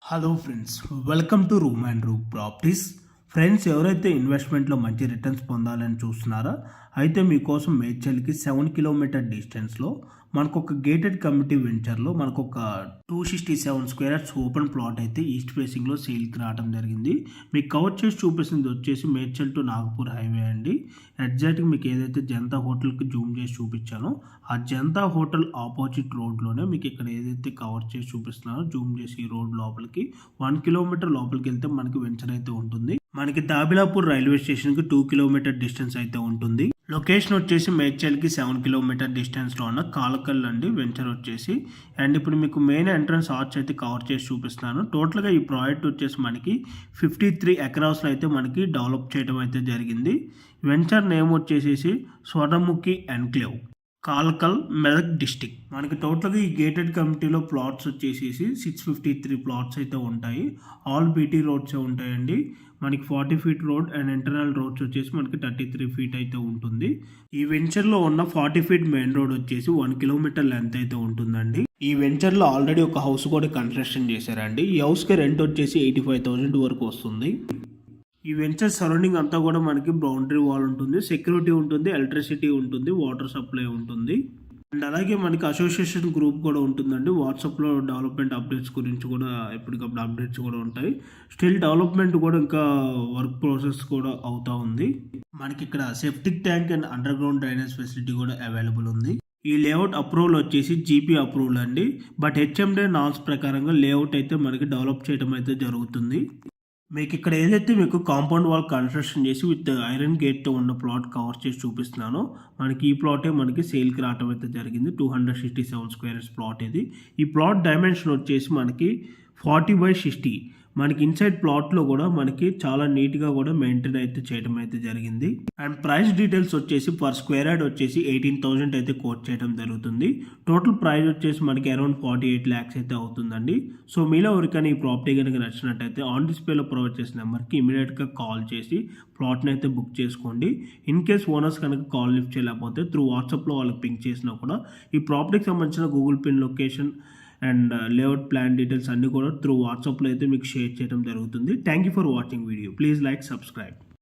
Hello friends, welcome to room and room properties. Friends, ఎవరైతే ఇన్వెస్ట్మెంట్లో మంచి returns పొందాలని చూస్తున్నారో అయితే మీకోసం మేడ్చల్కి 7 కిలోమీటర్ డిస్టెన్స్లో మనకు ఒక గేటెడ్ కమ్యూనిటీ వెంచర్లో మనకు ఒక 267 స్క్వేర్ యార్డ్స్ ఓపెన్ ప్లాట్ అయితే ఈస్ట్ ఫేసింగ్లో సేల్కి రావడం జరిగింది. మీకు కవర్ చేసి చూపిస్తుంది వచ్చేసి మేడ్చల్ టు నాగపూర్ హైవే అండి. ఎగ్జాక్ట్గా మీకు ఏదైతే జనతా హోటల్కి జూమ్ చేసి చూపించానో ఆ జనతా హోటల్ ఆపోజిట్ రోడ్లోనే మీకు ఇక్కడ ఏదైతే కవర్ చేసి చూపిస్తున్నానో జూమ్ చేసి ఈ రోడ్ లోపలికి 1 కిలోమీటర్ లోపలికి వెళ్తే మనకి వెంచర్ అయితే ఉంటుంది. మనకి దాబిలాపూర్ రైల్వే స్టేషన్కి 2 కిలోమీటర్ డిస్టెన్స్ అయితే ఉంటుంది. లొకేషన్ వచ్చేసి మేడ్చల్కి 7 కిలోమీటర్ డిస్టెన్స్లో ఉన్న కాలకల్ అండి వెంచర్ వచ్చేసి. అండ్ ఇప్పుడు మీకు మెయిన్ ఎంట్రన్స్ ఆర్చ్ అయితే కవర్ చేసి చూపిస్తున్నాను. టోటల్గా ఈ ప్రాజెక్ట్ వచ్చేసి మనకి 53 ఎకరాస్లో అయితే మనకి డెవలప్ చేయడం అయితే జరిగింది. వెంచర్ నేమ్ వచ్చేసి స్వర్ణముఖి ఎన్క్లేవ్, కాలకల్, మెదక్ డిస్టిక్. మనకి టోటల్గా ఈ గేటెడ్ కమ్యూనిటీలో ప్లాట్స్ వచ్చేసి 653 ప్లాట్స్ అయితే ఉంటాయి. ఆల్ బీటీ రోడ్స్ ఉంటాయండి. మనకి 40 feet road and internal roads వచ్చేసి మనకి 33 ఫీట్ అయితే ఉంటుంది. ఈ వెంచర్లో ఉన్న 40 ఫీట్ మెయిన్ రోడ్ వచ్చేసి 1 కిలోమీటర్ లెంత్ అయితే ఉంటుందండి. ఈ వెంచర్లో ఆల్రెడీ ఒక హౌస్ కూడా కన్స్ట్రక్షన్ చేశారండి. ఈ హౌస్కి రెంట్ వచ్చేసి 85,000 వరకు వస్తుంది. ఈ వెంచర్ సరౌండింగ్ అంతా కూడా మనకి బౌండరీ వాల్ ఉంటుంది, సెక్యూరిటీ ఉంటుంది, ఎలక్ట్రిసిటీ ఉంటుంది, వాటర్ సప్లై ఉంటుంది. అండ్ అలాగే మనకి అసోసియేషన్ గ్రూప్ కూడా ఉంటుందండి. వాట్సాప్లో డెవలప్మెంట్ అప్డేట్స్ గురించి కూడా ఎప్పటికప్పుడు అప్డేట్స్ కూడా ఉంటాయి. స్టిల్ డెవలప్మెంట్ కూడా ఇంకా వర్క్ ప్రాసెస్ కూడా అవుతూ ఉంది. మనకి ఇక్కడ septic tank and under ground drainage facility కూడా అవైలబుల్ ఉంది. ఈ లేఅవుట్ అప్రూవల్ వచ్చేసి జీపీ అప్రూవల్ అండి. బట్ హెచ్ఎండే నామ్స్ ప్రకారంగా లేఅవుట్ అయితే మనకి డెవలప్ చేయడం అయితే జరుగుతుంది. మీకు ఇక్కడ ఏదైతే మీకు కాంపౌండ్ వాల్ కన్స్ట్రక్షన్ చేసి విత్ ఐరన్ గేట్తో ఉన్న ప్లాట్ కవర్ చేసి చూపిస్తున్నానో మనకి ఈ ప్లాటే మనకి సేల్కి రావడం అయితే జరిగింది. 267 స్క్వేర్ యార్డ్స్ ప్లాట్ ఇది. ఈ ప్లాట్ డైమెన్షన్ వచ్చేసి మనకి 40/60. మనకి ఇన్సైడ్ ప్లాట్లో కూడా మనకి చాలా నీట్గా కూడా మెయింటైన్ అయితే చేయడం అయితే జరిగింది. అండ్ ప్రైస్ డీటెయిల్స్ వచ్చేసి పర్ స్క్వేర్ యార్డ్ వచ్చేసి 18,000 అయితే కోట్ చేయడం జరుగుతుంది. టోటల్ ప్రైస్ వచ్చేసి మనకి అరౌండ్ 48 lakhs అయితే అవుతుందండి. సో మీలో ఎవరికైనా ఈ ప్రాపర్టీ కనుక నచ్చినట్టయితే ఆన్ డిస్ప్లేలో ప్రొవైడ్ చేసిన నెంబర్కి ఇమీడియట్గా కాల్ చేసి ప్లాట్ని అయితే బుక్ చేసుకోండి. ఇన్ కేస్ ఓనర్స్ కనుక కాల్ లిఫ్ట్ చేయలేకపోతే త్రూ వాట్సాప్లో వాళ్ళకి పింక్ చేసినా కూడా ఈ ప్రాపర్టీకి సంబంధించిన Google pin location and layout plan details అన్నీ కూడా త్రూ వాట్సాప్లో అయితే మీకు షేర్ చేయడం జరుగుతుంది. Thank you for watching video. Please like, subscribe.